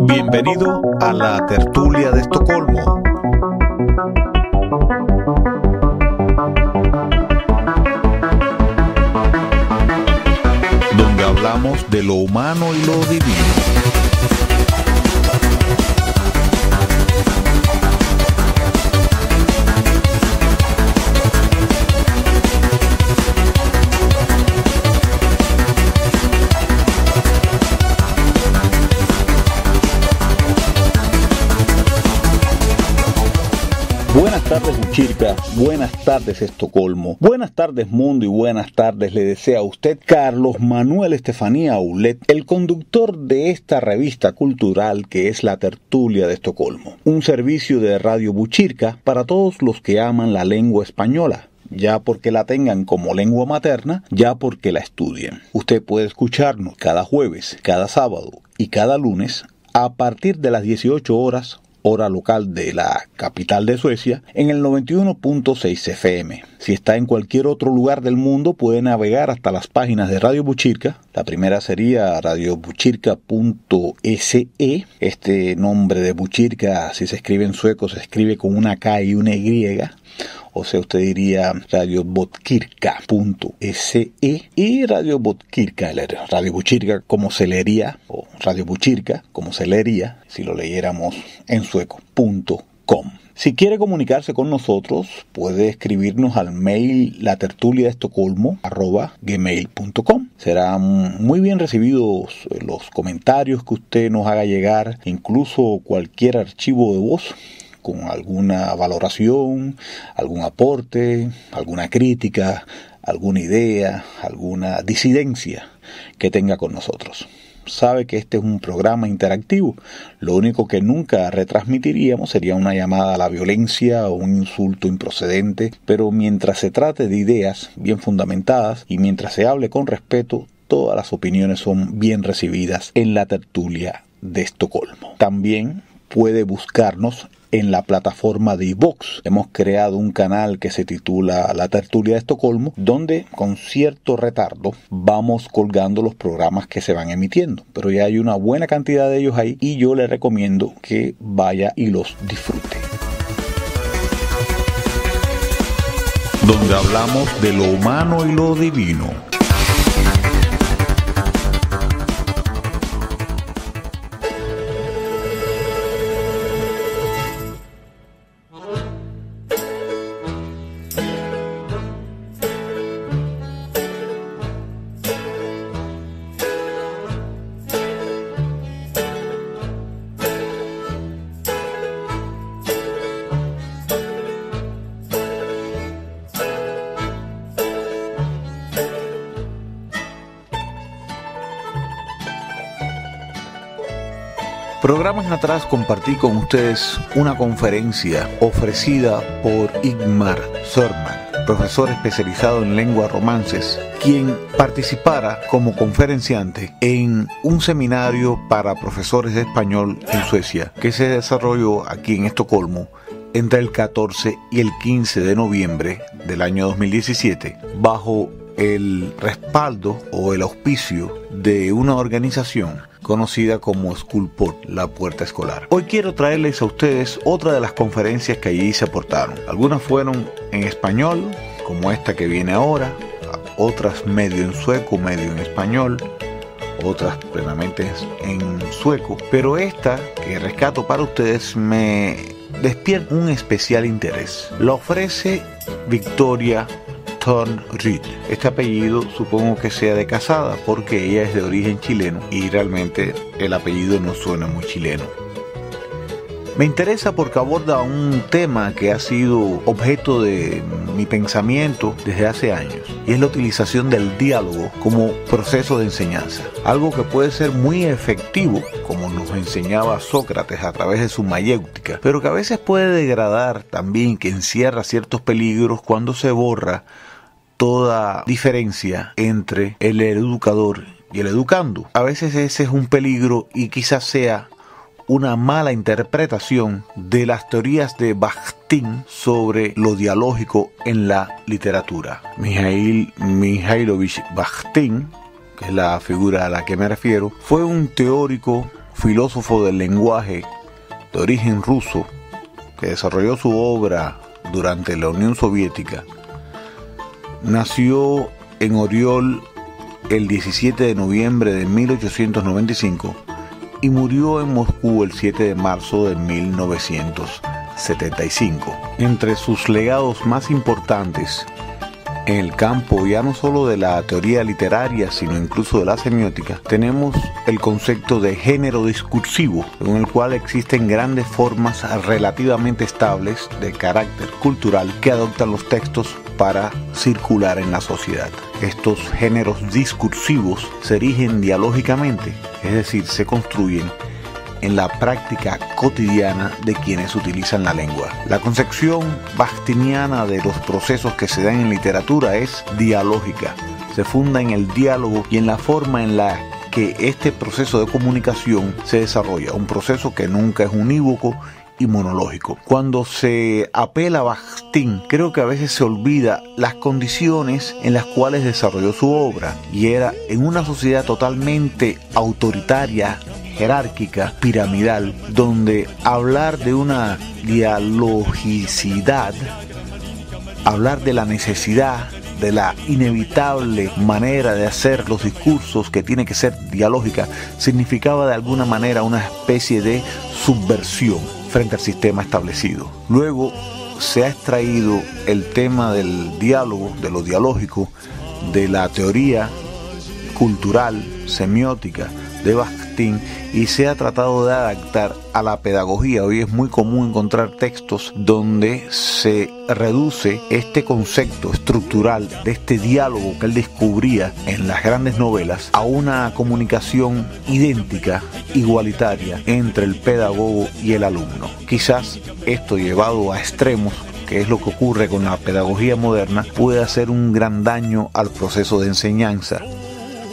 Bienvenido a la tertulia de Estocolmo. Donde hablamos de lo humano y lo divino. Buenas tardes Buchirca, buenas tardes Estocolmo, buenas tardes mundo y buenas tardes le desea a usted Carlos Manuel Estefanía Aulet, el conductor de esta revista cultural que es la Tertulia de Estocolmo, un servicio de Radio Buchirca para todos los que aman la lengua española, ya porque la tengan como lengua materna, ya porque la estudien. Usted puede escucharnos cada jueves, cada sábado y cada lunes a partir de las 18 horas, hora local de la capital de Suecia, en el 91.6 FM. Si está en cualquier otro lugar del mundo, puede navegar hasta las páginas de Radio Buchirca. La primera sería radiobuchirca.se. Este nombre de Buchirca, si se escribe en sueco, se escribe con una K y una Y. O sea, usted diría radiobotkirka.se y Radio Botkirka, Radio Buchirca como se leería, o Radio Buchirca como se leería, si lo leyéramos en sueco.com. Si quiere comunicarse con nosotros, puede escribirnos al mail latertuliadeestocolmo@gmail.com. Serán muy bien recibidos los comentarios que usted nos haga llegar, incluso cualquier archivo de voz con alguna valoración, algún aporte, alguna crítica, alguna idea, alguna disidencia que tenga con nosotros. Sabe que este es un programa interactivo. Lo único que nunca retransmitiríamos sería una llamada a la violencia o un insulto improcedente, pero mientras se trate de ideas bien fundamentadas y mientras se hable con respeto, todas las opiniones son bien recibidas en la tertulia de Estocolmo. También puede buscarnos en la plataforma de iVoox. Hemos creado un canal que se titula La Tertulia de Estocolmo, donde con cierto retardo vamos colgando los programas que se van emitiendo, pero ya hay una buena cantidad de ellos ahí y yo le recomiendo que vaya y los disfrute. Donde hablamos de lo humano y lo divino. Programas atrás compartí con ustedes una conferencia ofrecida por Ingmar Sörman, profesor especializado en lengua romances, quien participara como conferenciante en un seminario para profesores de español en Suecia que se desarrolló aquí en Estocolmo entre el 14 y el 15 de noviembre del año 2017 bajo el respaldo o el auspicio de una organización conocida como Schoolport, la puerta escolar. Hoy quiero traerles a ustedes otra de las conferencias que allí se aportaron. Algunas fueron en español, como esta que viene ahora, otras medio en sueco, medio en español, otras plenamente en sueco, pero esta que rescato para ustedes me despierta un especial interés. La ofrece Victoria Thornryd. Este apellido supongo que sea de casada porque ella es de origen chileno y realmente el apellido no suena muy chileno. Me interesa porque aborda un tema que ha sido objeto de mi pensamiento desde hace años y es la utilización del diálogo como proceso de enseñanza. Algo que puede ser muy efectivo, como nos enseñaba Sócrates a través de su mayéutica, pero que a veces puede degradar también, que encierra ciertos peligros cuando se borra toda diferencia entre el educador y el educando. A veces ese es un peligro y quizás sea una mala interpretación de las teorías de Bakhtin sobre lo dialógico en la literatura. Mikhail Mikhailovich Bakhtin, que es la figura a la que me refiero, fue un teórico, filósofo del lenguaje de origen ruso que desarrolló su obra durante la Unión Soviética. Nació en Oriol el 17 de noviembre de 1895 y murió en Moscú el 7 de marzo de 1975. Entre sus legados más importantes en el campo ya no solo de la teoría literaria, sino incluso de la semiótica, tenemos el concepto de género discursivo, en el cual existen grandes formas relativamente estables de carácter cultural que adoptan los textos para circular en la sociedad. Estos géneros discursivos se erigen dialógicamente, es decir, se construyen en la práctica cotidiana de quienes utilizan la lengua. La concepción bakhtiniana de los procesos que se dan en literatura es dialógica. Se funda en el diálogo y en la forma en la que este proceso de comunicación se desarrolla, un proceso que nunca es unívoco y monológico. Cuando se apela a Bakhtin, creo que a veces se olvida las condiciones en las cuales desarrolló su obra, y era en una sociedad totalmente autoritaria, jerárquica, piramidal, donde hablar de una dialogicidad, hablar de la necesidad, de la inevitable manera de hacer los discursos que tiene que ser dialógica, significaba de alguna manera una especie de subversión frente al sistema establecido. Luego se ha extraído el tema del diálogo, de lo dialógico, de la teoría cultural, semiótica de Bakhtin, y se ha tratado de adaptar a la pedagogía. Hoy es muy común encontrar textos donde se reduce este concepto estructural de este diálogo que él descubría en las grandes novelas a una comunicación idéntica, igualitaria entre el pedagogo y el alumno. Quizás esto llevado a extremos, que es lo que ocurre con la pedagogía moderna, puede hacer un gran daño al proceso de enseñanza,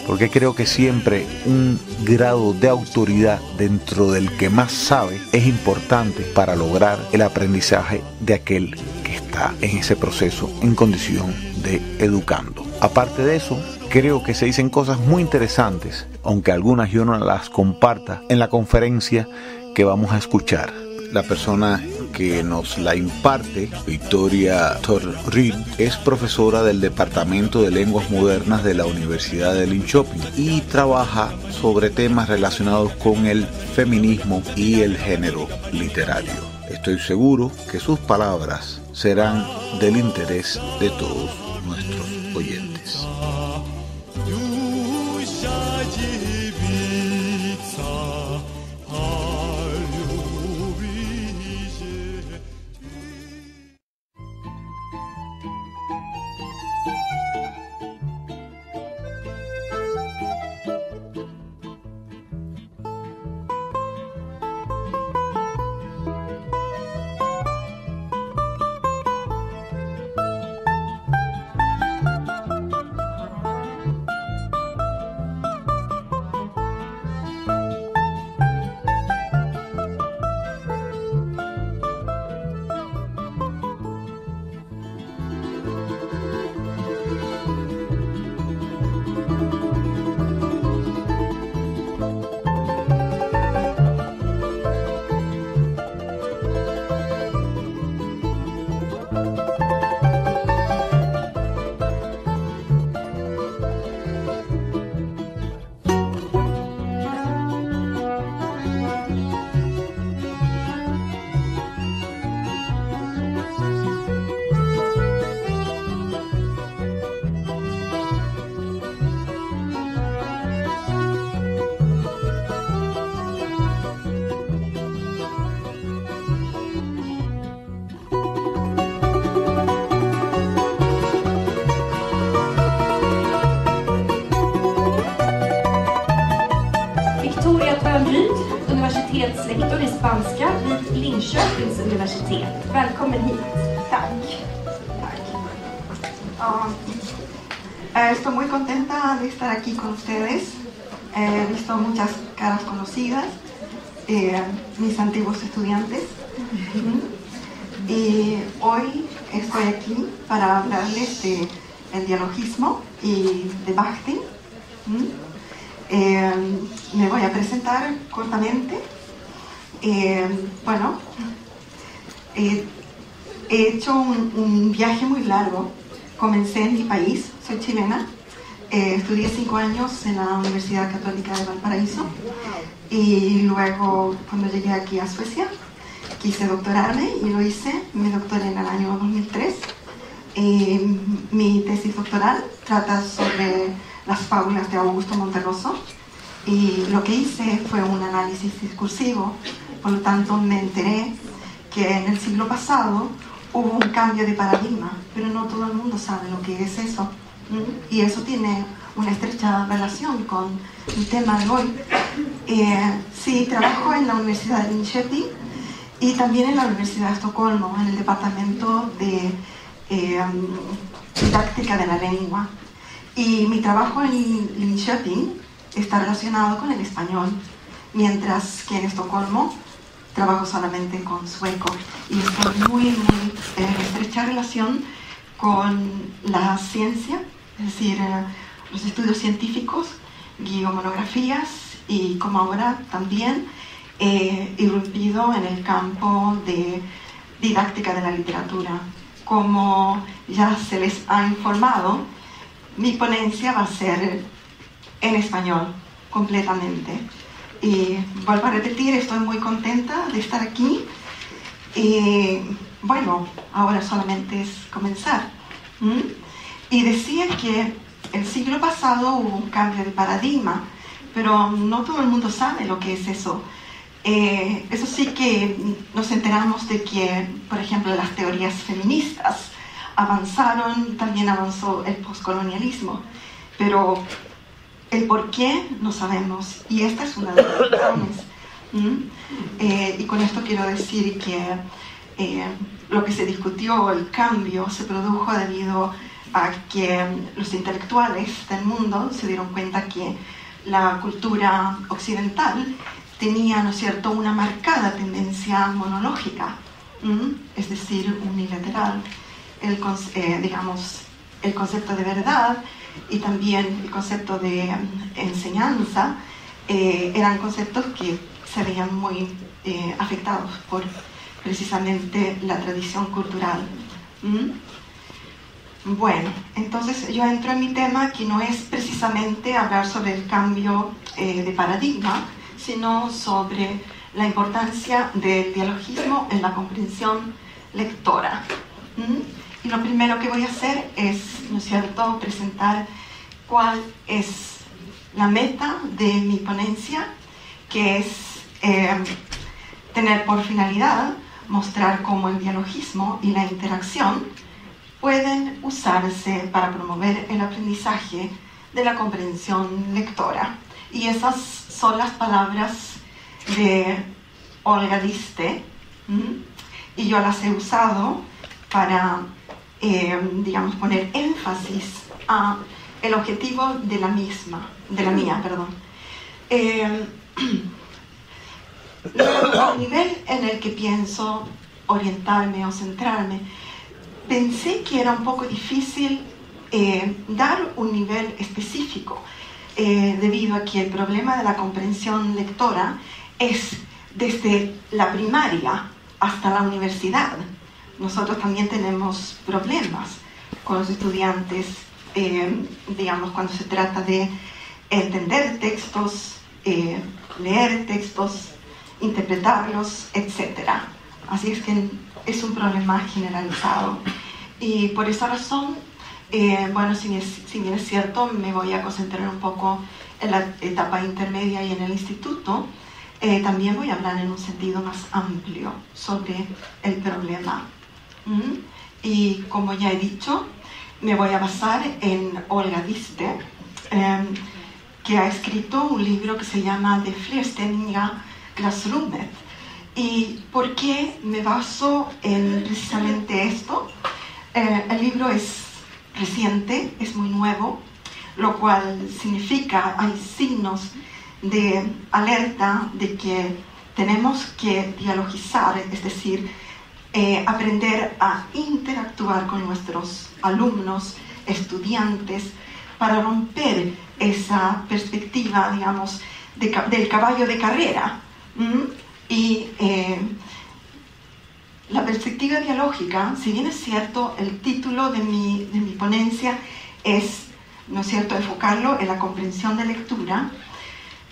porque creo que siempre un grado de autoridad dentro del que más sabe es importante para lograr el aprendizaje de aquel que está en ese proceso en condición de educando. Aparte de eso, creo que se dicen cosas muy interesantes, aunque algunas yo no las comparta, en la conferencia que vamos a escuchar. La persona que nos la imparte, Victoria Torrid, es profesora del Departamento de Lenguas Modernas de la Universidad de Linköping y trabaja sobre temas relacionados con el feminismo y el género literario. Estoy seguro que sus palabras serán del interés de todos nuestros oyentes. Universitetslektor i spanska vid Linköpings universitet. Välkommen hit. Tack. Estoy muy contenta de estar aquí con ustedes. He visto muchas caras conocidas. mis antiguos estudiantes. Y hoy estoy aquí para hablarles de el dialogismo y de Bakhtin. Me voy a presentar cortamente. He hecho un viaje muy largo. Comencé en mi país, soy chilena. Estudié 5 años en la Universidad Católica de Valparaíso y luego, cuando llegué aquí a Suecia, quise doctorarme y lo hice. Me doctoré en el año 2003. Mi tesis doctoral trata sobre las fábulas de Augusto Monterroso y lo que hice fue un análisis discursivo. Por lo tanto, me enteré que en el siglo pasado hubo un cambio de paradigma, pero no todo el mundo sabe lo que es eso. Y eso tiene una estrecha relación con el tema de hoy. Sí, trabajo en la Universidad de Linköping y también en la Universidad de Estocolmo, en el departamento de didáctica de la lengua. Y mi trabajo en Linköping está relacionado con el español, mientras que en Estocolmo trabajo solamente con sueco. Y estoy muy en estrecha relación con la ciencia, es decir, los estudios científicos, guío monografías y como ahora también he irrumpido en el campo de didáctica de la literatura. Como ya se les ha informado, mi ponencia va a ser en español completamente. Y vuelvo a repetir, estoy muy contenta de estar aquí. Y bueno, ahora solamente es comenzar. Y decía que el siglo pasado hubo un cambio de paradigma, pero no todo el mundo sabe lo que es eso. Eso sí que nos enteramos de que, por ejemplo, las teorías feministas avanzaron, también avanzó el postcolonialismo, pero el por qué no sabemos, y esta es una de las razones. Y con esto quiero decir que lo que se discutió, el cambio, se produjo debido a que los intelectuales del mundo se dieron cuenta que la cultura occidental tenía, ¿no es cierto?, una marcada tendencia monológica, es decir, unilateral. El concepto de verdad y también el concepto de enseñanza eran conceptos que se veían muy afectados por precisamente la tradición cultural. Bueno, entonces yo entro en mi tema, que no es precisamente hablar sobre el cambio de paradigma, sino sobre la importancia del dialogismo en la comprensión lectora. Y lo primero que voy a hacer es, ¿no es cierto?, presentar cuál es la meta de mi ponencia, que es tener por finalidad mostrar cómo el dialogismo y la interacción pueden usarse para promover el aprendizaje de la comprensión lectora. Y esas son las palabras de Olga Diste, y yo las he usado para, poner énfasis a el objetivo de la mía. Al nivel en el que pienso orientarme o centrarme, pensé que era un poco difícil dar un nivel específico, debido a que el problema de la comprensión lectora es desde la primaria hasta la universidad. Nosotros también tenemos problemas con los estudiantes, cuando se trata de entender textos, leer textos, interpretarlos, etc. Así es que es un problema generalizado. Y por esa razón, si bien es cierto, me voy a concentrar un poco en la etapa intermedia y en el instituto, también voy a hablar en un sentido más amplio sobre el problema. Y como ya he dicho, me voy a basar en Olga Diste, que ha escrito un libro que se llama Det flerstämmiga klassrummet. ¿Y por qué me baso en precisamente esto? El libro es reciente, es muy nuevo, lo cual significa, hay signos de alerta de que tenemos que dialogizar, es decir, aprender a interactuar con nuestros alumnos, estudiantes, para romper esa perspectiva, digamos, del caballo de carrera. Y la perspectiva dialógica, si bien es cierto, el título de mi ponencia es, ¿no es cierto?, enfocarlo en la comprensión de lectura,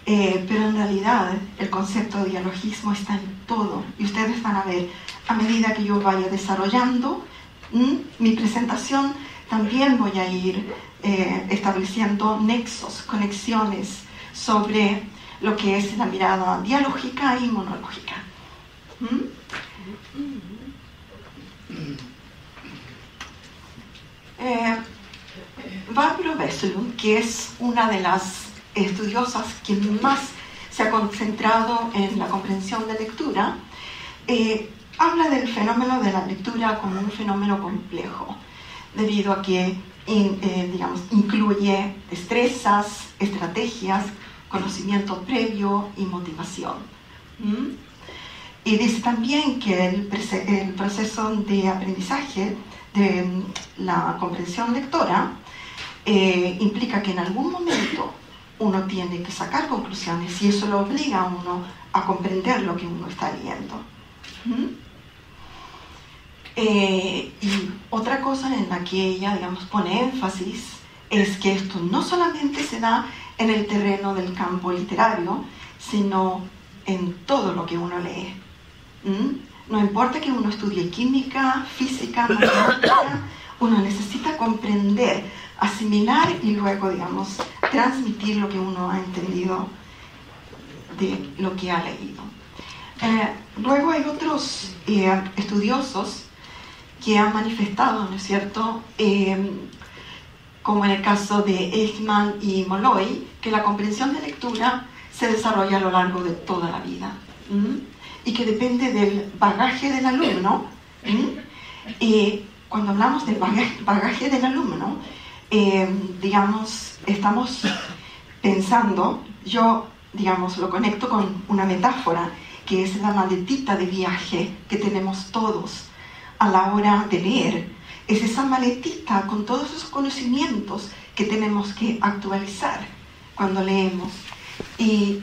pero en realidad el concepto de dialogismo está en todo, y ustedes van a ver, a medida que yo vaya desarrollando mi presentación, también voy a ir estableciendo nexos, conexiones sobre lo que es la mirada dialógica y monológica. Barbro Westerlund, que es una de las estudiosas que más se ha concentrado en la comprensión de lectura, habla del fenómeno de la lectura como un fenómeno complejo, debido a que digamos, incluye destrezas, estrategias, conocimiento previo y motivación. Y dice también que el proceso de aprendizaje de la comprensión lectora implica que en algún momento uno tiene que sacar conclusiones, y eso lo obliga a uno a comprender lo que uno está leyendo. Y otra cosa en la que ella, digamos, pone énfasis es que esto no solamente se da en el terreno del campo literario, sino en todo lo que uno lee. No importa que uno estudie química, física, matemática, uno necesita comprender, asimilar y luego, digamos, transmitir lo que uno ha entendido de lo que ha leído. Luego hay otros estudiosos que han manifestado, ¿no es cierto?, como en el caso de Eichmann y Molloy, que la comprensión de lectura se desarrolla a lo largo de toda la vida y que depende del bagaje del alumno. Y cuando hablamos del bagaje del alumno, digamos, estamos pensando, yo, digamos, lo conecto con una metáfora que es la maletita de viaje que tenemos todos a la hora de leer. Es esa maletita con todos esos conocimientos que tenemos que actualizar cuando leemos. Y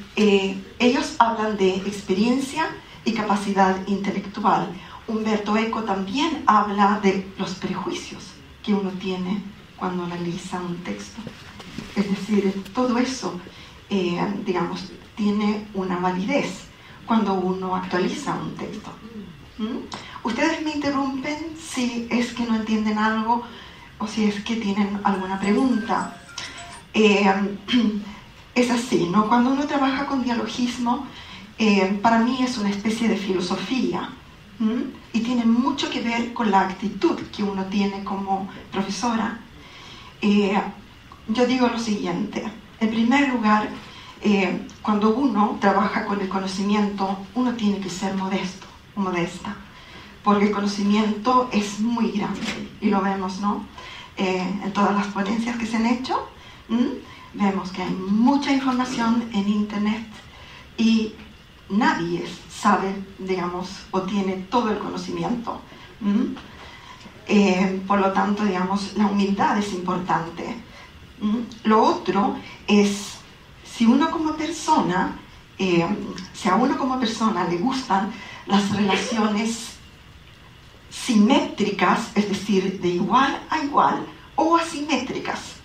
ellos hablan de experiencia y capacidad intelectual. Humberto Eco también habla de los prejuicios que uno tiene cuando analiza un texto. Es decir, todo eso, digamos, tiene una validez cuando uno actualiza un texto. Ustedes me interrumpen si es que no entienden algo o si es que tienen alguna pregunta. Es así, ¿no? Cuando uno trabaja con dialogismo, para mí es una especie de filosofía, y tiene mucho que ver con la actitud que uno tiene como profesora. Yo digo lo siguiente: en primer lugar, cuando uno trabaja con el conocimiento, uno tiene que ser modesto o modesta, porque el conocimiento es muy grande, y lo vemos, ¿no? En todas las ponencias que se han hecho, vemos que hay mucha información en internet y nadie sabe, digamos, o tiene todo el conocimiento. Por lo tanto, digamos, la humildad es importante. Lo otro es, si uno como persona, si a uno como persona le gustan las relaciones simétricas, es decir, de igual a igual, o asimétricas,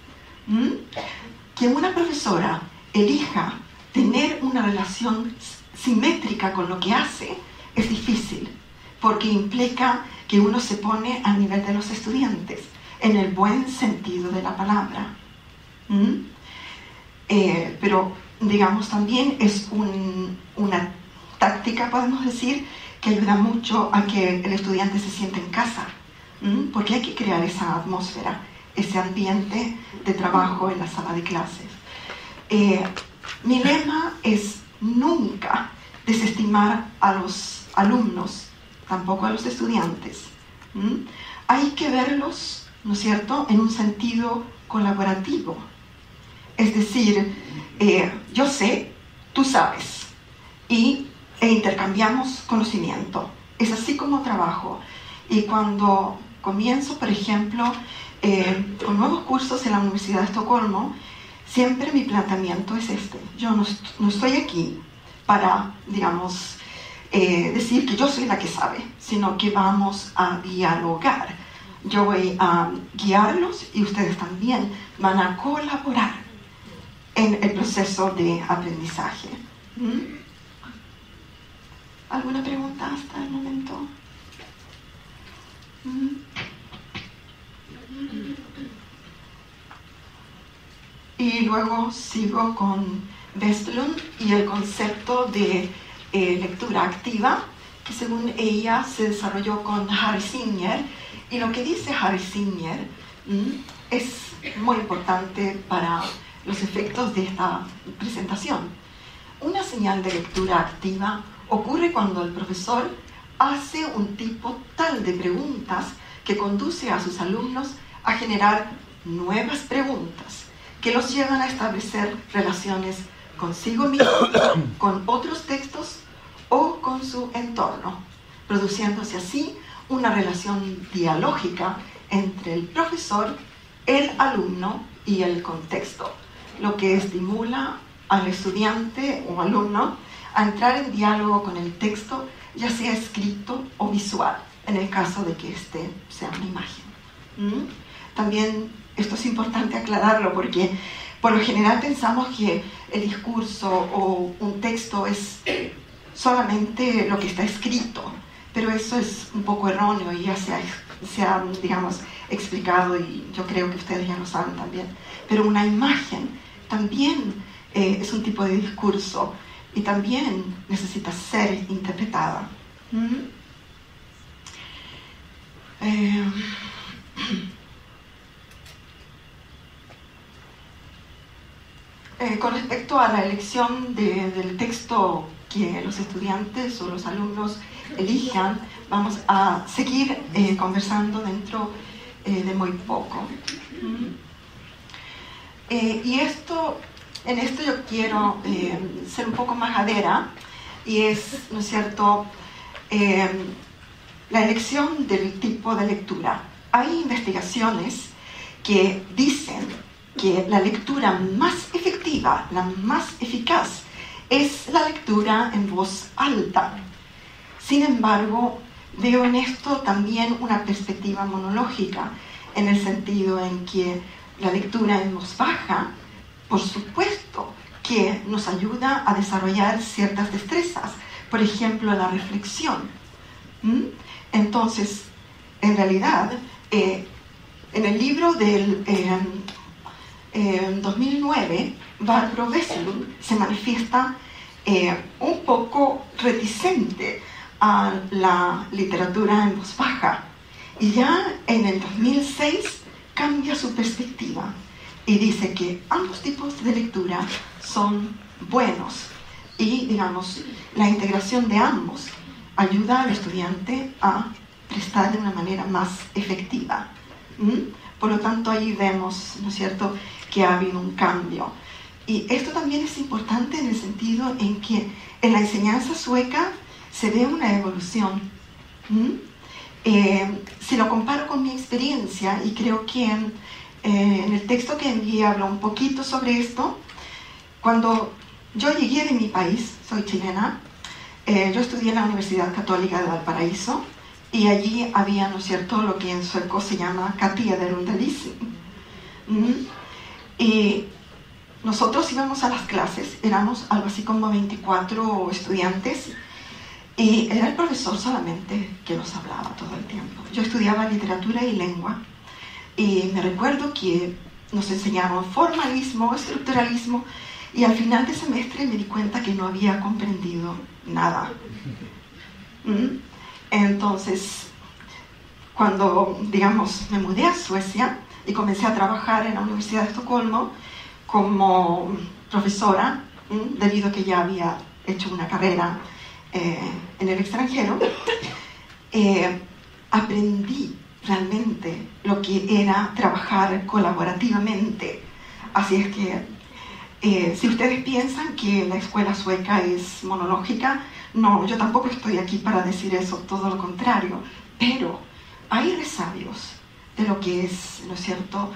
que una profesora elija tener una relación simétrica con lo que hace, es difícil, porque implica que uno se pone al nivel de los estudiantes, en el buen sentido de la palabra. Pero, digamos, también es una táctica, podemos decir, que ayuda mucho a que el estudiante se sienta en casa, porque hay que crear esa atmósfera, ese ambiente de trabajo en la sala de clases. Mi lema es nunca desestimar a los alumnos, tampoco a los estudiantes. Hay que verlos, ¿no es cierto?, en un sentido colaborativo. Es decir, yo sé, tú sabes, y e intercambiamos conocimiento. Es así como trabajo. Y cuando comienzo, por ejemplo, con nuevos cursos en la Universidad de Estocolmo, siempre mi planteamiento es este. Yo no estoy aquí para, digamos, decir que yo soy la que sabe, sino que vamos a dialogar. Yo voy a guiarlos y ustedes también van a colaborar en el proceso de aprendizaje. ¿Alguna pregunta hasta el momento? Y luego sigo con Westlund y el concepto de lectura activa, que según ella se desarrolló con Harry Singer. Y lo que dice Harry Singer es muy importante para los efectos de esta presentación. Una señal de lectura activa ocurre cuando el profesor hace un tipo tal de preguntas que conduce a sus alumnos a generar nuevas preguntas que los llevan a establecer relaciones consigo mismo, con otros textos o con su entorno, produciéndose así una relación dialógica entre el profesor, el alumno y el contexto, lo que estimula al estudiante o alumno a entrar en diálogo con el texto, ya sea escrito o visual, en el caso de que este sea una imagen. También esto es importante aclararlo porque por lo general pensamos que el discurso o un texto es solamente lo que está escrito, pero eso es un poco erróneo y ya se ha, digamos, explicado y yo creo que ustedes ya lo saben también. Pero una imagen también es un tipo de discurso y también necesita ser interpretada. Con respecto a la elección del texto que los estudiantes o los alumnos elijan, vamos a seguir conversando dentro de muy poco. Y en esto yo quiero ser un poco majadera, y es, ¿no es cierto?, la elección del tipo de lectura. Hay investigaciones que dicen que la lectura más efectiva, la más eficaz, es la lectura en voz alta. Sin embargo, veo en esto también una perspectiva monológica, en el sentido en que la lectura en voz baja, por supuesto, que nos ayuda a desarrollar ciertas destrezas, por ejemplo, la reflexión. Entonces, en realidad, en el libro del 2009, Barbro Westlund se manifiesta un poco reticente a la literatura en voz baja, y ya en el 2006 cambia su perspectiva y dice que ambos tipos de lectura son buenos y, digamos, la integración de ambos ayuda al estudiante a prestar de una manera más efectiva. Por lo tanto, ahí vemos, ¿no es cierto?, que ha habido un cambio. Y esto también es importante en el sentido en que en la enseñanza sueca se ve una evolución. Si lo comparo con mi experiencia, y creo que en el texto que envié hablo un poquito sobre esto, cuando yo llegué de mi país, soy chilena, yo estudié en la Universidad Católica de Valparaíso, y allí había, ¿no es cierto?, lo que en sueco se llama Katederundervisning. Y nosotros íbamos a las clases, éramos algo así como 24 estudiantes, y era el profesor solamente que nos hablaba todo el tiempo. Yo estudiaba literatura y lengua, y me recuerdo que nos enseñaron formalismo, estructuralismo, y al final de semestre me di cuenta que no había comprendido nada. Entonces, cuando, digamos, me mudé a Suecia y comencé a trabajar en la Universidad de Estocolmo como profesora, debido a que ya había hecho una carrera en el extranjero, aprendí realmente lo que era trabajar colaborativamente. Así es que si ustedes piensan que la escuela sueca es monológica, No, yo tampoco estoy aquí para decir eso, todo lo contrario, pero hay resabios de lo que es, ¿no es cierto?,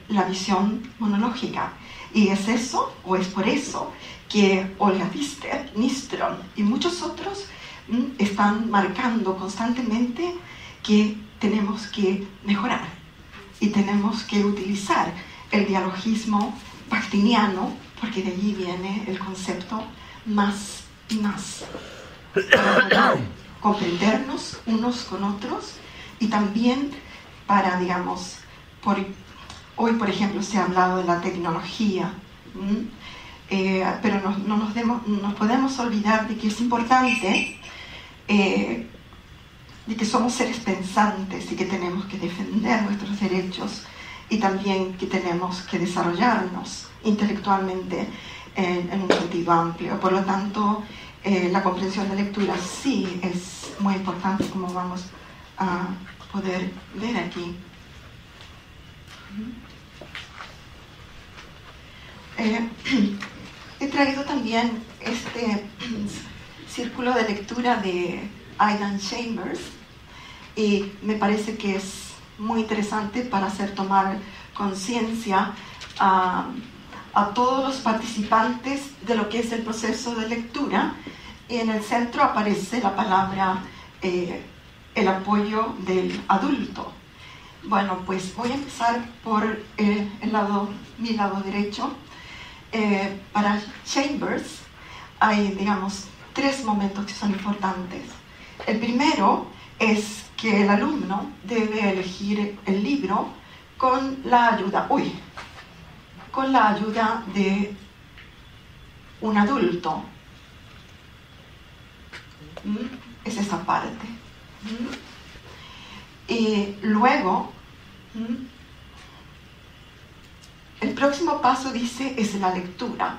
la visión monológica. Y es eso, o es por eso, que Olga Pfister, Nystrom y muchos otros están marcando constantemente que tenemos que mejorar y tenemos que utilizar el dialogismo bakhtiniano, porque de allí viene el concepto más y más, para poder comprendernos unos con otros y también para, digamos, hoy por ejemplo se ha hablado de la tecnología, pero no nos podemos olvidar de que es importante, de que somos seres pensantes y que tenemos que defender nuestros derechos y también que tenemos que desarrollarnos intelectualmente en un sentido amplio. Por lo tanto, la comprensión de lectura sí es muy importante, como vamos a poder ver aquí. He traído también este círculo de lectura de Aidan Chambers y me parece que es muy interesante para hacer tomar conciencia a todos los participantes de lo que es el proceso de lectura, y en el centro aparece la palabra el apoyo del adulto. Bueno, pues voy a empezar por mi lado derecho. Para Chambers hay, digamos, 3 momentos que son importantes. El primero es que el alumno debe elegir el libro con la ayuda de un adulto. Es esa parte. Y luego, el próximo paso, dice, es la lectura.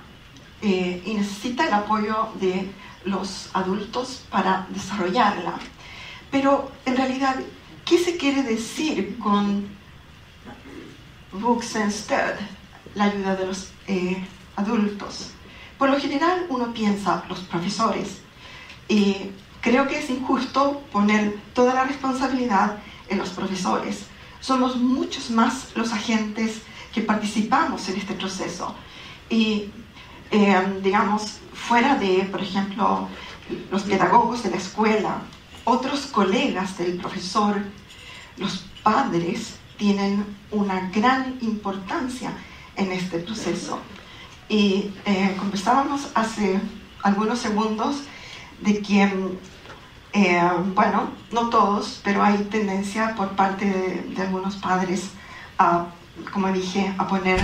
Y necesita el apoyo de los adultos para desarrollarla. Pero, en realidad, ¿qué se quiere decir con books instead? La ayuda de los adultos. Por lo general, uno piensa los profesores. Y creo que es injusto poner toda la responsabilidad en los profesores. Somos muchos más los agentes que participamos en este proceso. Y, digamos, fuera de, por ejemplo, los pedagogos de la escuela, otros colegas del profesor, los padres tienen una gran importancia en este proceso. Y conversábamos hace algunos segundos de que, bueno, no todos, pero hay tendencia por parte de algunos padres a, como dije, a poner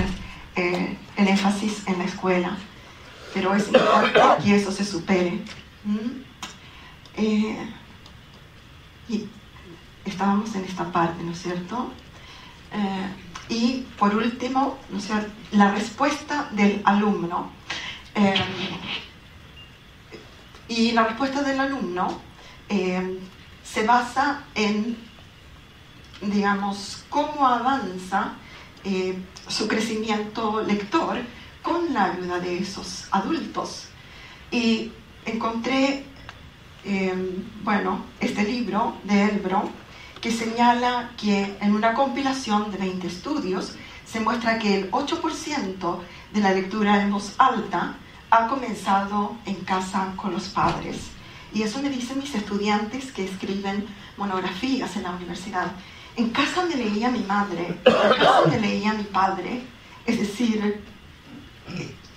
el énfasis en la escuela. Pero es importante que eso se supere. Y estábamos en esta parte, ¿no es cierto? Y por último, ¿no es cierto?, la respuesta del alumno. Y la respuesta del alumno se basa en, digamos, cómo avanza su crecimiento lector con la ayuda de esos adultos. Y encontré, bueno, este libro de Elbro, que señala que en una compilación de 20 estudios se muestra que el 8% de la lectura en voz alta ha comenzado en casa con los padres. Y eso me dicen mis estudiantes que escriben monografías en la universidad. En casa me leía mi madre, en casa me leía mi padre. Es decir,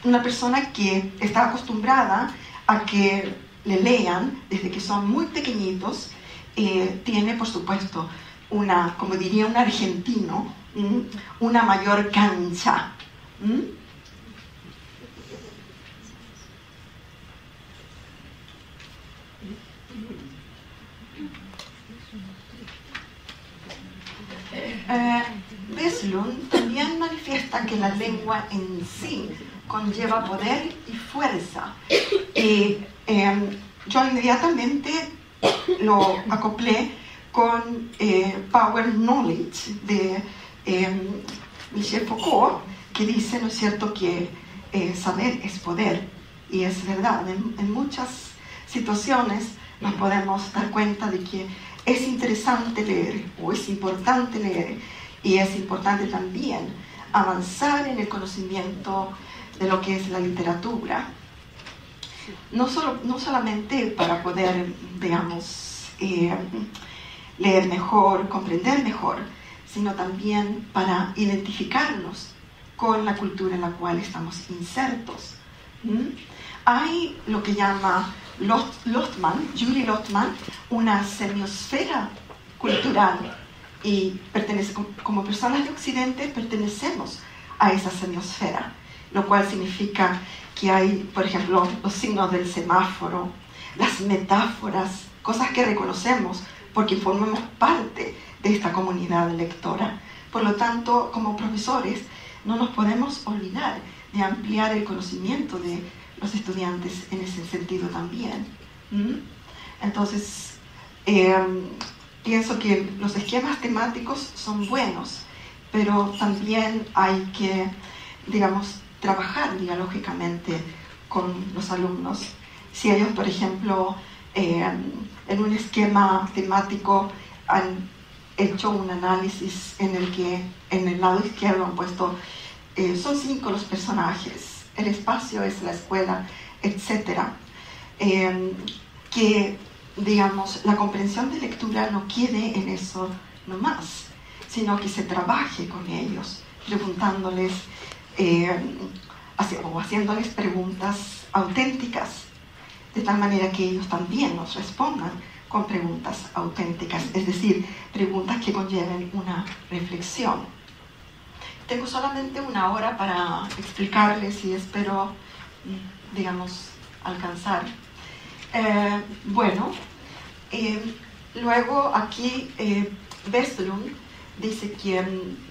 una persona que está acostumbrada a que le lean desde que son muy pequeñitos, tiene, por supuesto, una, como diría un argentino, una mayor cancha. Veslund también manifiesta que la lengua en sí conlleva poder y fuerza. Yo inmediatamente lo acoplé con Power Knowledge de Michel Foucault, que dice, ¿no es cierto?, que saber es poder. Y es verdad, en muchas situaciones nos podemos dar cuenta de que es interesante leer o es importante leer, y es importante también avanzar en el conocimiento de lo que es la literatura. No solamente para poder, digamos, leer mejor, comprender mejor, sino también para identificarnos con la cultura en la cual estamos insertos. Hay lo que llama Julie Lothman, una semiosfera cultural, y como personas de Occidente pertenecemos a esa semiosfera, lo cual significa que hay, por ejemplo, los signos del semáforo, las metáforas, cosas que reconocemos porque formamos parte de esta comunidad lectora. Por lo tanto, como profesores, no nos podemos olvidar de ampliar el conocimiento de los estudiantes en ese sentido también. Entonces, pienso que los esquemas temáticos son buenos, pero también hay que, digamos, trabajar dialógicamente con los alumnos. Si ellos, por ejemplo, en un esquema temático han hecho un análisis en el que en el lado izquierdo han puesto son 5 los personajes, el espacio es la escuela, etc. Que, digamos, la comprensión de lectura no quede en eso nomás, sino que se trabaje con ellos, preguntándoles o haciéndoles preguntas auténticas, de tal manera que ellos también nos respondan con preguntas auténticas, es decir, preguntas que conlleven una reflexión. Tengo solamente 1 hora para explicarles y espero, digamos, alcanzar. Luego aquí Vestlund dice que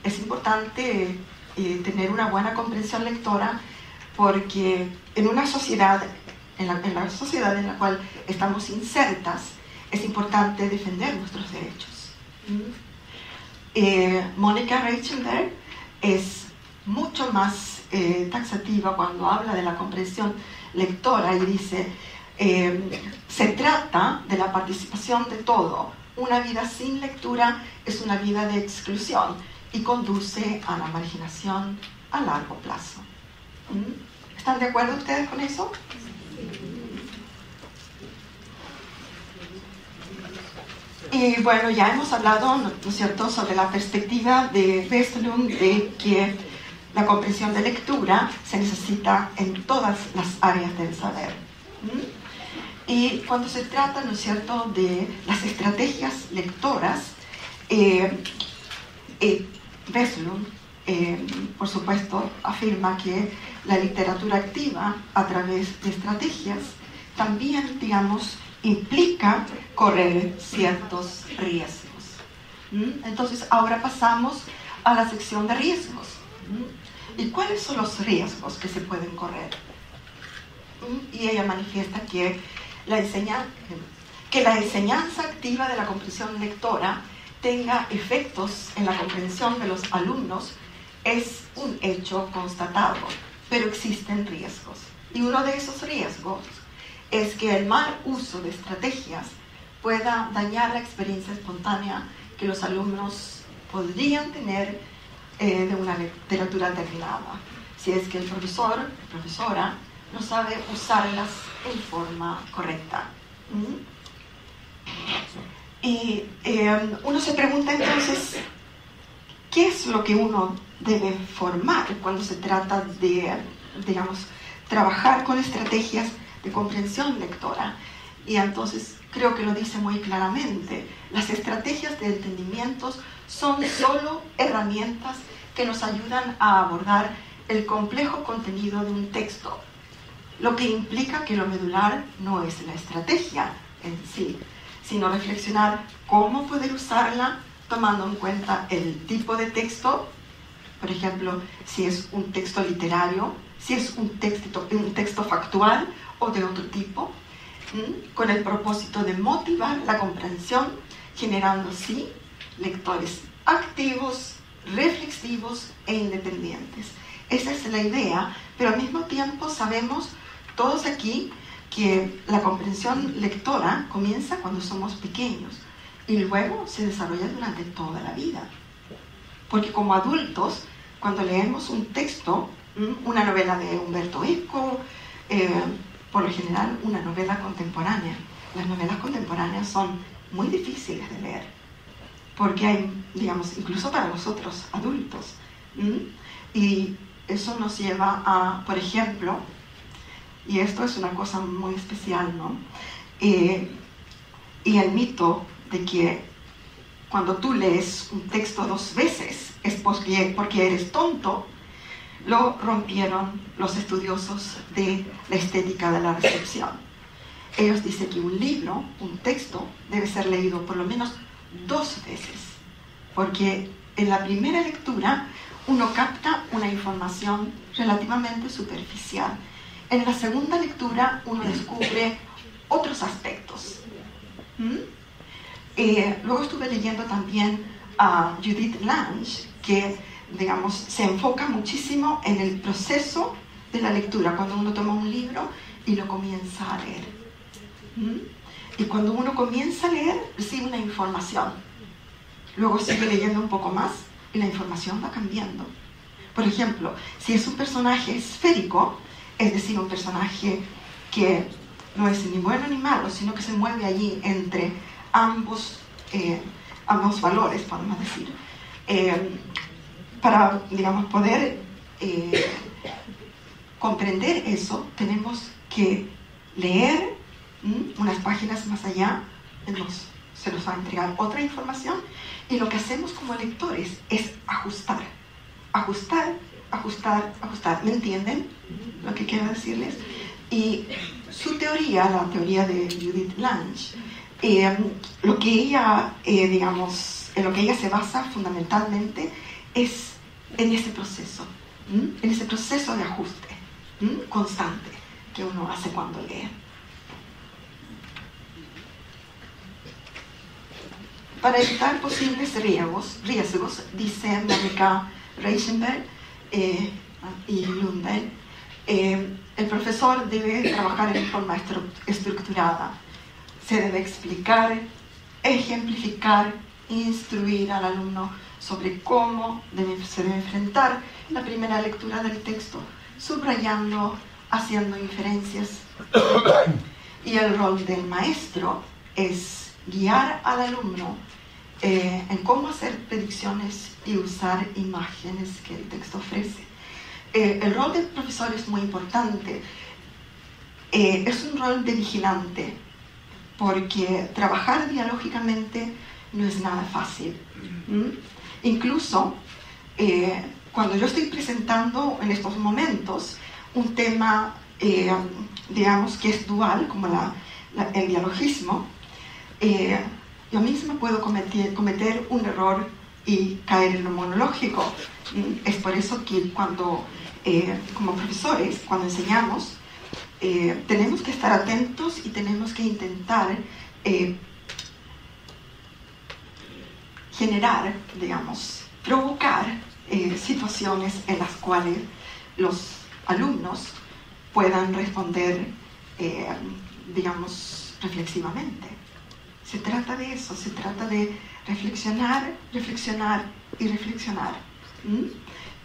es importante tener una buena comprensión lectora porque en una sociedad, en la sociedad en la cual estamos insertas, es importante defender nuestros derechos. Mónica Reichenberg es mucho más taxativa cuando habla de la comprensión lectora y dice, se trata de la participación de todo. Una vida sin lectura es una vida de exclusión y conduce a la marginación a largo plazo. ¿Están de acuerdo ustedes con eso? Y bueno, ya hemos hablado, ¿no es cierto?, sobre la perspectiva de Vestlund de que la comprensión de lectura se necesita en todas las áreas del saber. Y cuando se trata, ¿no es cierto?, de las estrategias lectoras, Vestlund, por supuesto, afirma que la literatura activa a través de estrategias también, digamos, implica correr ciertos riesgos. Entonces, ahora pasamos a la sección de riesgos. ¿Y cuáles son los riesgos que se pueden correr? Y ella manifiesta que la enseñanza activa de la comprensión lectora tenga efectos en la comprensión de los alumnos es un hecho constatado, pero existen riesgos. Y uno de esos riesgos es que el mal uso de estrategias pueda dañar la experiencia espontánea que los alumnos podrían tener de una literatura determinada, si es que el profesor o profesora no sabe usarlas en forma correcta. Y uno se pregunta entonces, ¿qué es lo que uno debe formar cuando se trata de, digamos, trabajar con estrategias de comprensión lectora? Y entonces creo que lo dice muy claramente. Las estrategias de entendimientos son solo herramientas que nos ayudan a abordar el complejo contenido de un texto, lo que implica que lo medular no es la estrategia en sí, sino reflexionar cómo poder usarla tomando en cuenta el tipo de texto, por ejemplo, si es un texto literario, si es un texto factual o de otro tipo, con el propósito de motivar la comprensión, generando así lectores activos, reflexivos e independientes. Esa es la idea, pero al mismo tiempo sabemos todos aquí que la comprensión lectora comienza cuando somos pequeños y luego se desarrolla durante toda la vida. Porque como adultos, cuando leemos un texto, una novela de Umberto Eco, por lo general una novela contemporánea, las novelas contemporáneas son muy difíciles de leer, porque hay, digamos, incluso para nosotros adultos, y eso nos lleva a, por ejemplo, y esto es una cosa muy especial, ¿no? Y el mito de que cuando tú lees un texto 2 veces es porque eres tonto, lo rompieron los estudiosos de la estética de la recepción. Ellos dicen que un libro, un texto, debe ser leído por lo menos 2 veces, porque en la primera lectura uno capta una información relativamente superficial. En la segunda lectura uno descubre otros aspectos. Luego estuve leyendo también a Judith Lange, que, digamos, se enfoca muchísimo en el proceso de la lectura, cuando uno toma un libro y lo comienza a leer. Y cuando uno comienza a leer, recibe una información. Luego sigue leyendo un poco más y la información va cambiando. Por ejemplo, si es un personaje esférico, es decir, un personaje que no es ni bueno ni malo, sino que se mueve allí entre ambos valores, podemos decir. Para, digamos, poder comprender eso, tenemos que leer unas páginas más allá, se nos va a entregar otra información, y lo que hacemos como lectores es ajustar. ¿Me entienden lo que quiero decirles? Y su teoría, la teoría de Judith Lange, lo que ella, en lo que ella se basa fundamentalmente es en ese proceso, de ajuste constante que uno hace cuando lee. Para evitar posibles riesgos, dice Monica Reichenberg y Lundell, el profesor debe trabajar en forma estructurada. Se debe explicar, ejemplificar, instruir al alumno sobre cómo se debe enfrentar la primera lectura del texto, subrayando, haciendo inferencias. Y el rol del maestro es guiar al alumno en cómo hacer predicciones y usar imágenes que el texto ofrece. El rol del profesor es muy importante. Es un rol de vigilante, porque trabajar dialógicamente no es nada fácil. Incluso cuando yo estoy presentando en estos momentos un tema, digamos, que es dual, como el dialogismo, yo misma puedo cometer un error y caer en lo monológico. Es por eso que cuando, como profesores, cuando enseñamos, tenemos que estar atentos y tenemos que intentar generar, digamos, provocar situaciones en las cuales los alumnos puedan responder, digamos, reflexivamente. Se trata de eso, se trata de reflexionar y reflexionar.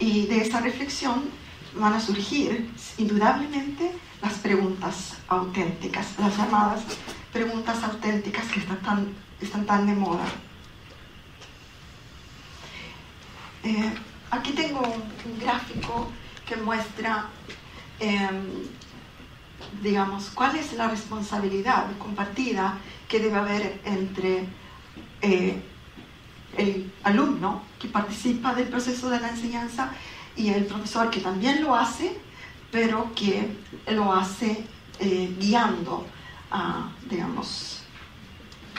Y de esa reflexión van a surgir, indudablemente, las preguntas auténticas, las llamadas preguntas auténticas que están tan de moda. Aquí tengo un gráfico que muestra, digamos, cuál es la responsabilidad compartida que debe haber entre el alumno que participa del proceso de la enseñanza y el profesor, que también lo hace, pero que lo hace guiando a, digamos,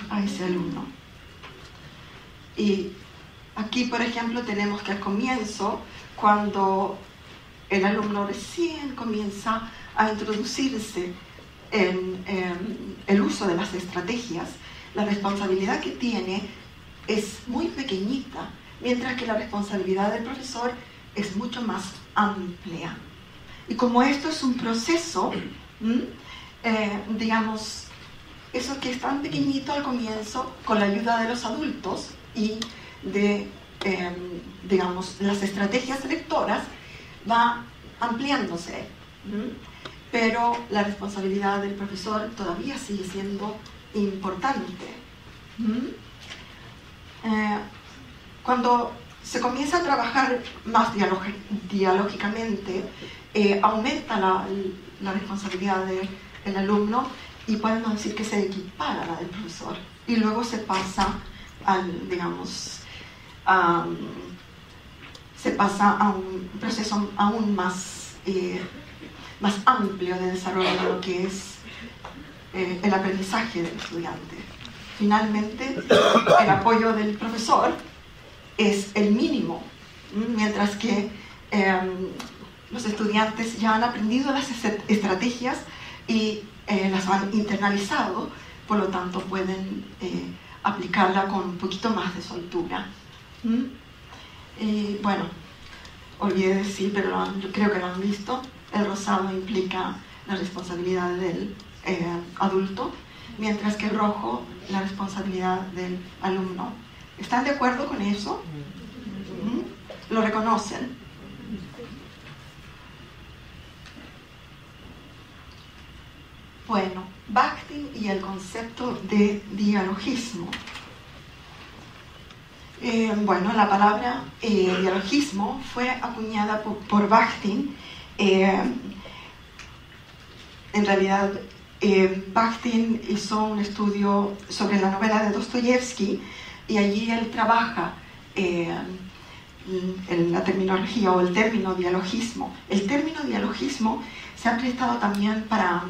a ese alumno. Y aquí, por ejemplo, tenemos que al comienzo, cuando el alumno recién comienza a introducirse en el uso de las estrategias, la responsabilidad que tiene es muy pequeñita, mientras que la responsabilidad del profesor es mucho más amplia. Y como esto es un proceso, digamos, eso que es tan pequeñito al comienzo, con la ayuda de los adultos y de, digamos, las estrategias lectoras, va ampliándose. Pero la responsabilidad del profesor todavía sigue siendo importante. Cuando se comienza a trabajar más dialógicamente, aumenta la responsabilidad del alumno y podemos decir que se equipara a la del profesor. Y luego se pasa al, digamos, se pasa a un proceso aún más amplio de desarrollo de lo que es el aprendizaje del estudiante. Finalmente, el apoyo del profesor es el mínimo, mientras que los estudiantes ya han aprendido las estrategias y las han internalizado, por lo tanto pueden aplicarla con un poquito más de soltura. Bueno, olvidé decir, pero yo creo que lo han visto, el rosado implica la responsabilidad del adulto, mientras que el rojo la responsabilidad del alumno. ¿Están de acuerdo con eso? ¿Lo reconocen? Bueno, Bakhtin y el concepto de dialogismo. Bueno, la palabra dialogismo fue acuñada por Bakhtin. En realidad, Bakhtin hizo un estudio sobre la novela de Dostoyevsky y allí él trabaja en la terminología o el término dialogismo. El término dialogismo se ha prestado también para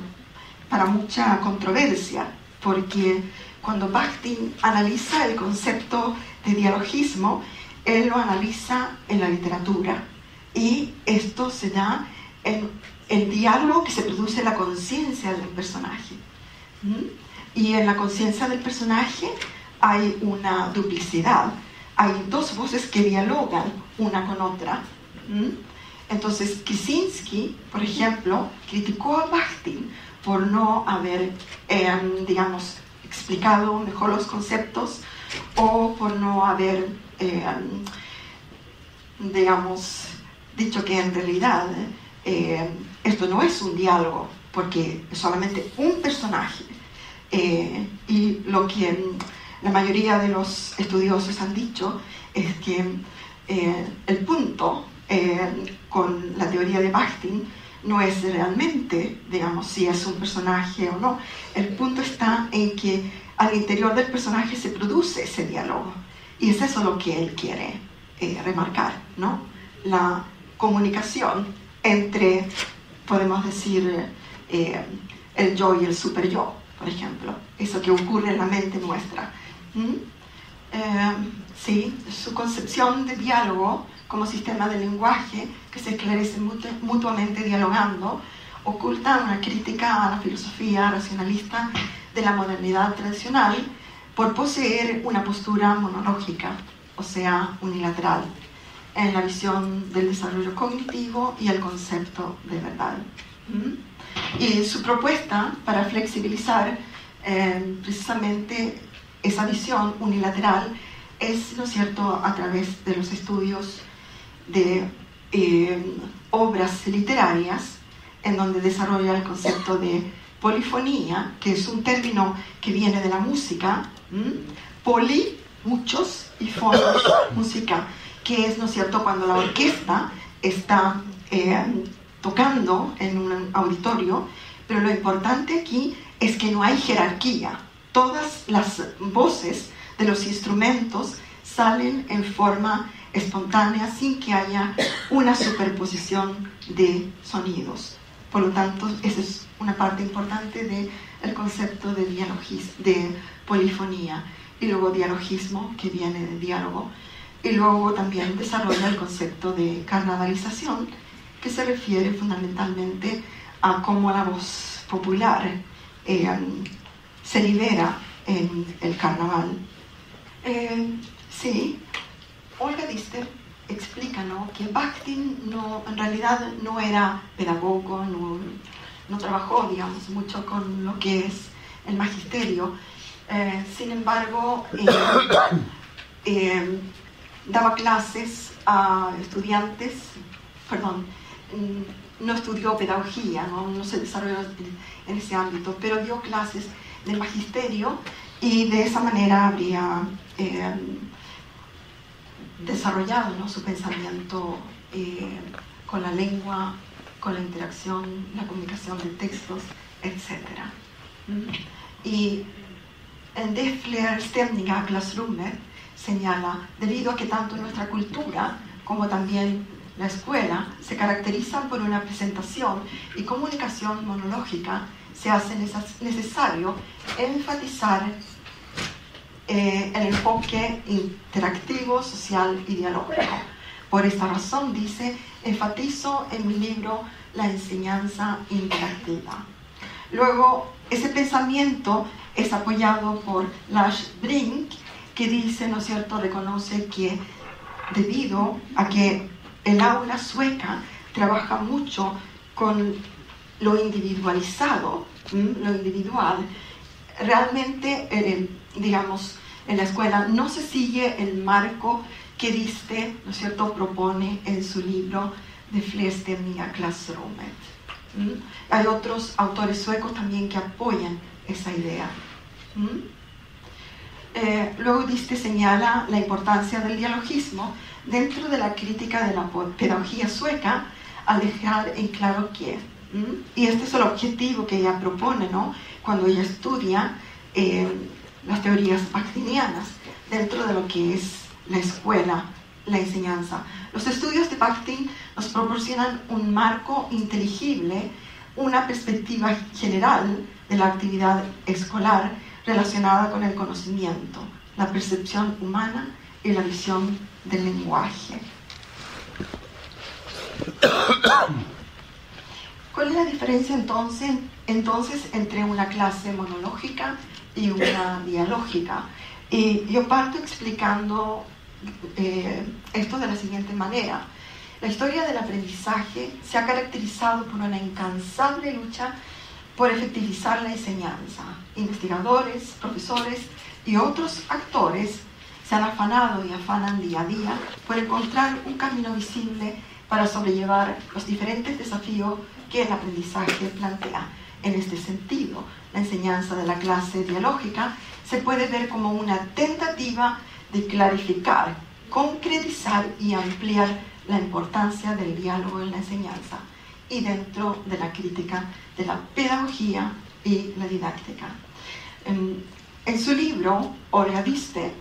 mucha controversia, porque cuando Bakhtin analiza el concepto de dialogismo, él lo analiza en la literatura, y esto se da en el diálogo que se produce en la conciencia del personaje. Y en la conciencia del personaje hay una duplicidad, hay dos voces que dialogan una con otra. Entonces Kinsky, por ejemplo, criticó a Bakhtin por no haber, digamos, explicado mejor los conceptos, o por no haber, digamos, dicho que en realidad esto no es un diálogo, porque es solamente un personaje. Y lo que la mayoría de los estudiosos han dicho es que el punto con la teoría de Bakhtin no es realmente, digamos, si es un personaje o no. El punto está en que al interior del personaje se produce ese diálogo, y es eso lo que él quiere remarcar, ¿no? La comunicación entre, podemos decir, el yo y el super yo, por ejemplo, eso que ocurre en la mente nuestra. Sí, su concepción de diálogo como sistema de lenguaje que se esclarece mutuamente dialogando oculta una crítica a la filosofía racionalista de la modernidad tradicional por poseer una postura monológica, o sea, unilateral, en la visión del desarrollo cognitivo y el concepto de verdad. Y su propuesta para flexibilizar precisamente esa visión unilateral es, ¿no es cierto?, a través de los estudios de obras literarias, en donde desarrolla el concepto de polifonía, que es un término que viene de la música. Poli, muchos, y fonos, música, que es, ¿no es cierto?, cuando la orquesta está tocando en un auditorio, pero lo importante aquí es que no hay jerarquía. Todas las voces de los instrumentos salen en forma espontánea sin que haya una superposición de sonidos. Por lo tanto, esa es una parte importante del concepto de polifonía. Y luego dialogismo, que viene de diálogo. Y luego también desarrolla el concepto de carnavalización, que se refiere fundamentalmente a cómo la voz popular se libera en el carnaval. Sí, Olga Dister explica, ¿no?, que Bakhtin en realidad no era pedagogo, no trabajó, digamos, mucho con lo que es el magisterio. Sin embargo, daba clases a estudiantes, no estudió pedagogía, no se desarrolló en ese ámbito, pero dio clases del magisterio y de esa manera habría desarrollado, ¿no?, su pensamiento con la lengua, con la interacción, la comunicación de textos, etc. Y en Det flerstämmiga klassrummet señala, debido a que tanto nuestra cultura como también la escuela se caracterizan por una presentación y comunicación monológica, se hace necesario enfatizar el enfoque interactivo, social y dialógico. Por esta razón, dice, enfatizo en mi libro la enseñanza interactiva. Luego, ese pensamiento es apoyado por Lars Brink, que dice, ¿no es cierto?, reconoce que debido a que el aula sueca trabaja mucho con lo individualizado, lo individual, realmente, digamos, en la escuela no se sigue el marco que Diste, ¿no es cierto?, propone en su libro Det flerstämmiga klassrummet. Hay otros autores suecos también que apoyan esa idea. Luego Diste señala la importancia del dialogismo dentro de la crítica de la pedagogía sueca, al dejar en claro que, y este es el objetivo que ella propone, ¿no?, cuando ella estudia las teorías bakhtinianas dentro de lo que es la escuela, la enseñanza. Los estudios de Bakhtin nos proporcionan un marco inteligible, una perspectiva general de la actividad escolar relacionada con el conocimiento, la percepción humana y la visión del lenguaje. ¿Cuál es la diferencia entonces entre una clase monológica y una dialógica? Y yo parto explicando esto de la siguiente manera. La historia del aprendizaje se ha caracterizado por una incansable lucha por efectivizar la enseñanza. Investigadores, profesores y otros actores se han afanado y afanan día a día por encontrar un camino visible para sobrellevar los diferentes desafíos que el aprendizaje plantea. En este sentido, la enseñanza de la clase dialógica se puede ver como una tentativa de clarificar, concretizar y ampliar la importancia del diálogo en la enseñanza y dentro de la crítica de la pedagogía y la didáctica. En su libro, Olga Diste,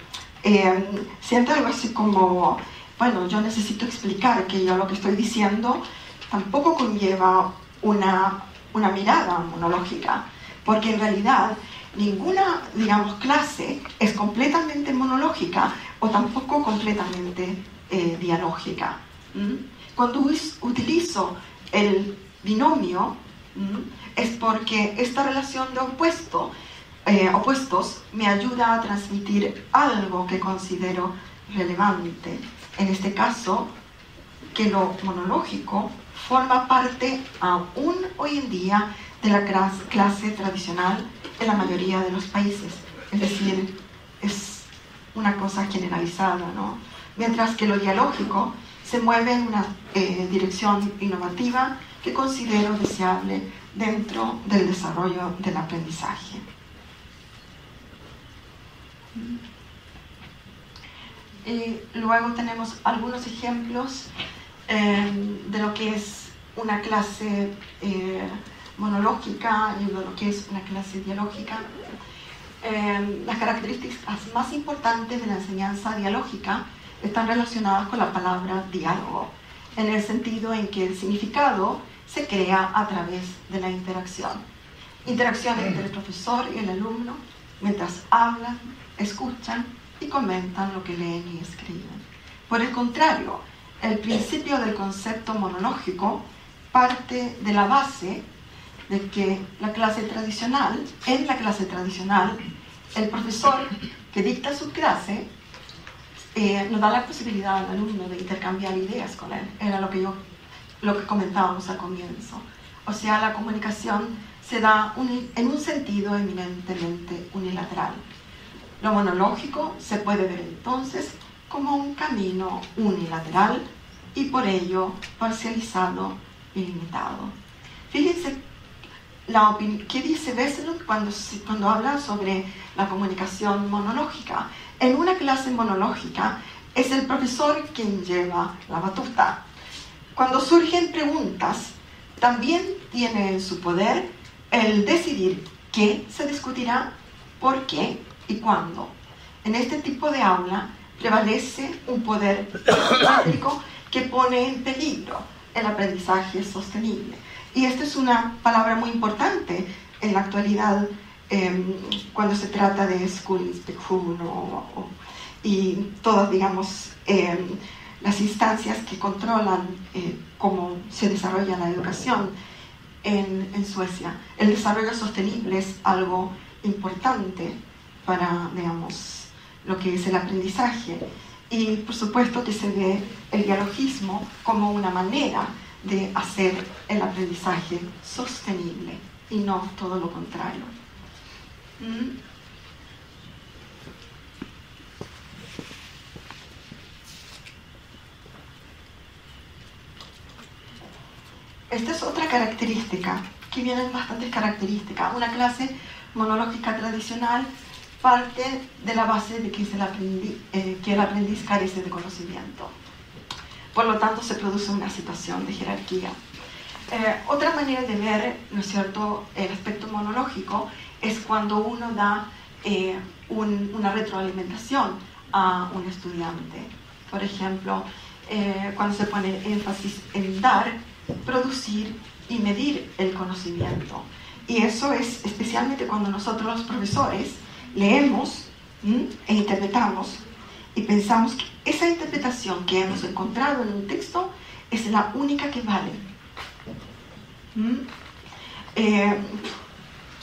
siente algo así como, bueno, yo necesito explicar que yo lo que estoy diciendo tampoco conlleva una mirada monológica, porque en realidad ninguna, digamos, clase es completamente monológica o tampoco completamente dialógica. Cuando utilizo el binomio, es porque esta relación de opuestos me ayuda a transmitir algo que considero relevante. En este caso, que lo monológico forma parte aún hoy en día de la clase tradicional en la mayoría de los países. Es decir, es una cosa generalizada, ¿no? Mientras que lo dialógico se mueve en una dirección innovativa que considero deseable dentro del desarrollo del aprendizaje. Luego tenemos algunos ejemplos de lo que es una clase monológica y de lo que es una clase dialógica. Las características más importantes de la enseñanza dialógica están relacionadas con la palabra diálogo, en el sentido en que el significado se crea a través de la interacción. Interacción entre el profesor y el alumno, mientras hablan, escuchan y comentan lo que leen y escriben. Por el contrario, el principio del concepto monológico parte de la base de que en la clase tradicional, el profesor que dicta su clase nos da la posibilidad al alumno de intercambiar ideas con él. Era lo que comentábamos al comienzo. O sea, la comunicación se da en un sentido eminentemente unilateral. Lo monológico se puede ver entonces como un camino unilateral y por ello parcializado y limitado. Fíjense qué dice Wesselund cuando habla sobre la comunicación monológica. En una clase monológica es el profesor quien lleva la batuta. Cuando surgen preguntas, también tiene en su poder el decidir qué se discutirá, por qué y cuándo. En este tipo de aula prevalece un poder asimétrico que pone en peligro el aprendizaje sostenible. Y esta es una palabra muy importante en la actualidad cuando se trata de Skolinspektion y todas, digamos, las instancias que controlan cómo se desarrolla la educación en Suecia. El desarrollo sostenible es algo importante para, digamos, lo que es el aprendizaje. Y por supuesto que se ve el dialogismo como una manera de hacer el aprendizaje sostenible y no todo lo contrario. Esta es otra característica, que vienen bastantes características. Una clase monológica tradicional parte de la base de que el aprendiz carece de conocimiento. Por lo tanto, se produce una situación de jerarquía. Otra manera de ver, ¿no es cierto?, el aspecto monológico es cuando uno da una retroalimentación a un estudiante. Por ejemplo, cuando se pone énfasis en dar, producir y medir el conocimiento. Y eso es especialmente cuando nosotros los profesores leemos e interpretamos y pensamos que esa interpretación que hemos encontrado en un texto es la única que vale.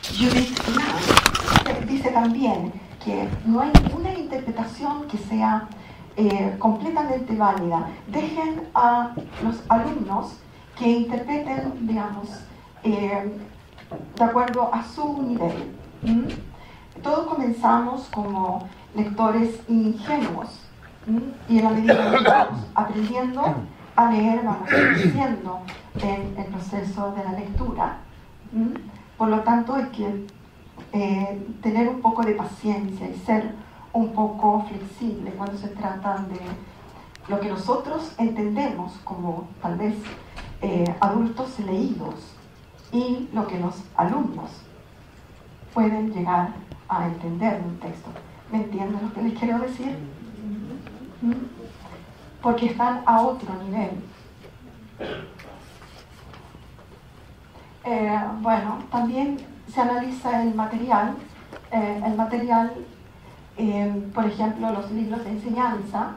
Judith Blanc dice también que no hay ninguna interpretación que sea completamente válida. Dejen a los alumnos que interpreten, digamos, de acuerdo a su nivel. Todos comenzamos como lectores ingenuos y en la medida que vamos aprendiendo a leer, vamos creciendo en el proceso de la lectura. Por lo tanto, hay que tener un poco de paciencia y ser un poco flexible cuando se trata de lo que nosotros entendemos como tal vez adultos leídos y lo que los alumnos pueden llegar a entender de un texto. ¿Me entienden lo que les quiero decir? Porque están a otro nivel. Bueno, también se analiza el material. Por ejemplo, los libros de enseñanza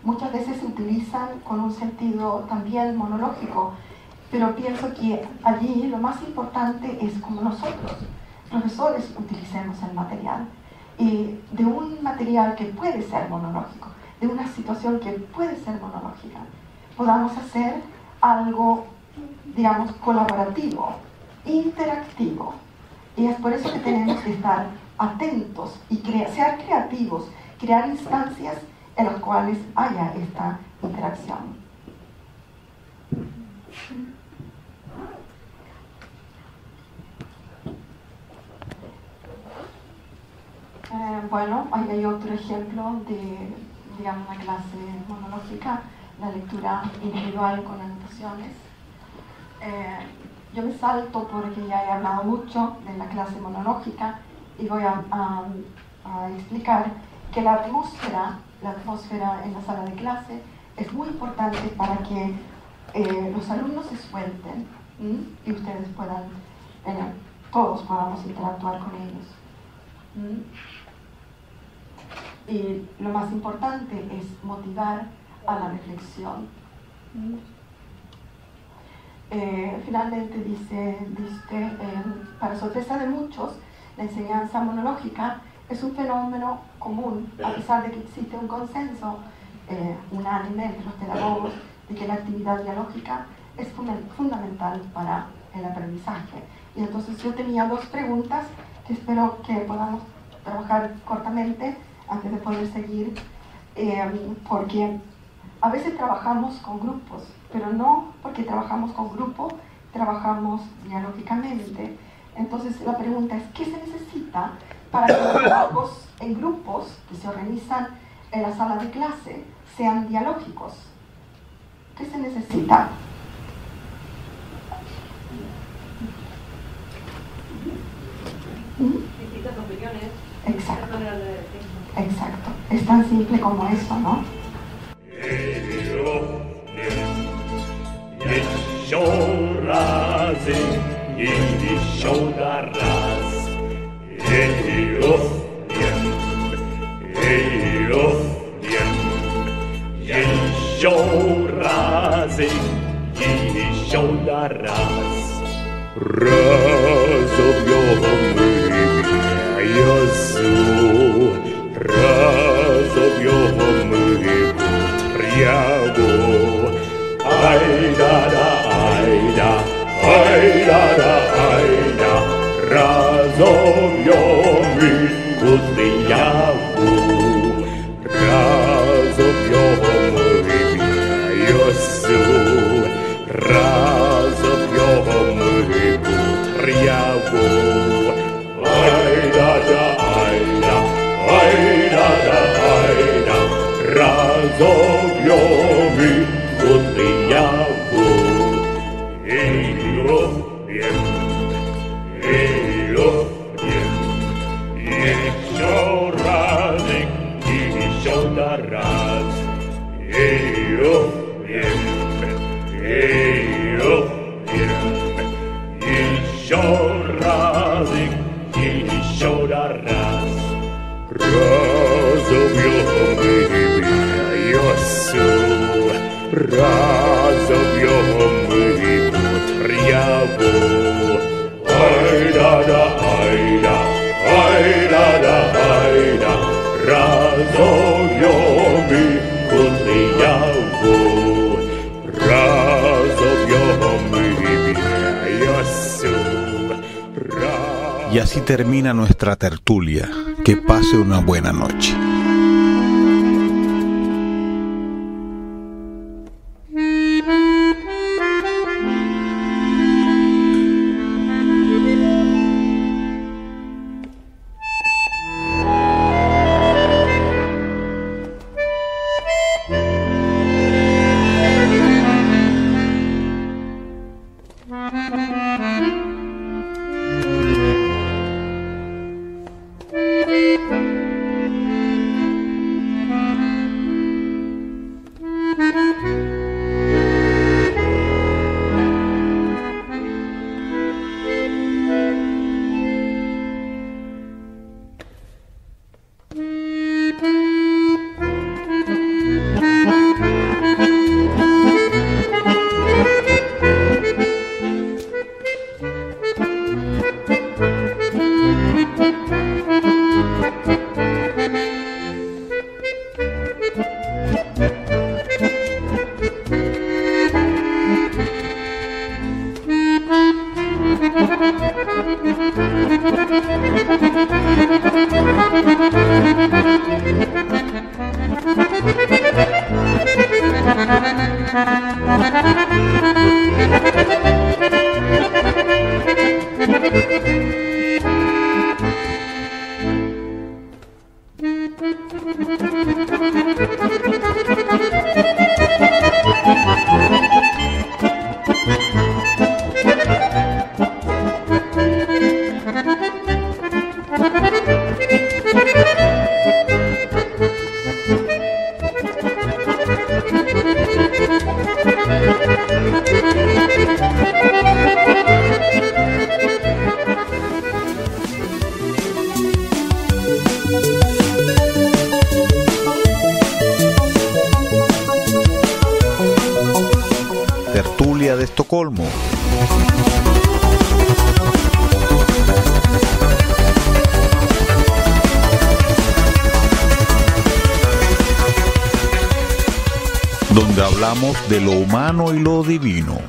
muchas veces se utilizan con un sentido también monológico, pero pienso que allí lo más importante es como nosotros, profesores, utilicemos el material. Y de un material que puede ser monológico, de una situación que puede ser monológica, podamos hacer algo, digamos, colaborativo, interactivo. Y es por eso que tenemos que estar atentos y ser creativos, crear instancias en las cuales haya esta interacción. Bueno, ahí hay otro ejemplo de, digamos, una clase monológica, la lectura individual con anotaciones. Yo me salto porque ya he hablado mucho de la clase monológica y voy a explicar que la atmósfera en la sala de clase es muy importante para que los alumnos se suelten y ustedes puedan, todos podamos interactuar con ellos. Y lo más importante es motivar a la reflexión. Finalmente dice para sorpresa de muchos, la enseñanza monológica es un fenómeno común, a pesar de que existe un consenso unánime entre los pedagogos de que la actividad dialógica es fundamental para el aprendizaje. Y entonces yo tenía 2 preguntas que espero que podamos trabajar cortamente antes de poder seguir, porque a veces trabajamos con grupos, pero no porque trabajamos con grupos, trabajamos dialógicamente. Entonces la pregunta es, ¿qué se necesita para que los diálogos en grupos que se organizan en la sala de clase sean dialógicos? ¿Qué se necesita? Distintas opiniones. Exacto. Exacto. Es tan simple como eso, ¿no? Еще разик, и еще раз. Еще разик, и еще раз. Разобьем мы язу, разобьем мы тряву. Ай-да-да, ай-да, ай-да-да, ай-да, разобьем мы тряву. Разобьем мы язу, разобьем мы тряву. Ай-да-да, ай-да, ай-да-да, ай-да, разобьем мы тряву. Еще разик, еще раз. Еще разик, еще раз. Разобьем мы язу, разобьем мы тряву. Ай-да-да, ай-да, ай-да-да, ай-да, разобьем мы тряву. Разобьем мы язу. Y así termina nuestra tertulia. Que pase una buena noche. Tertulia de Estocolmo. Donde hablamos de lo humano y lo divino.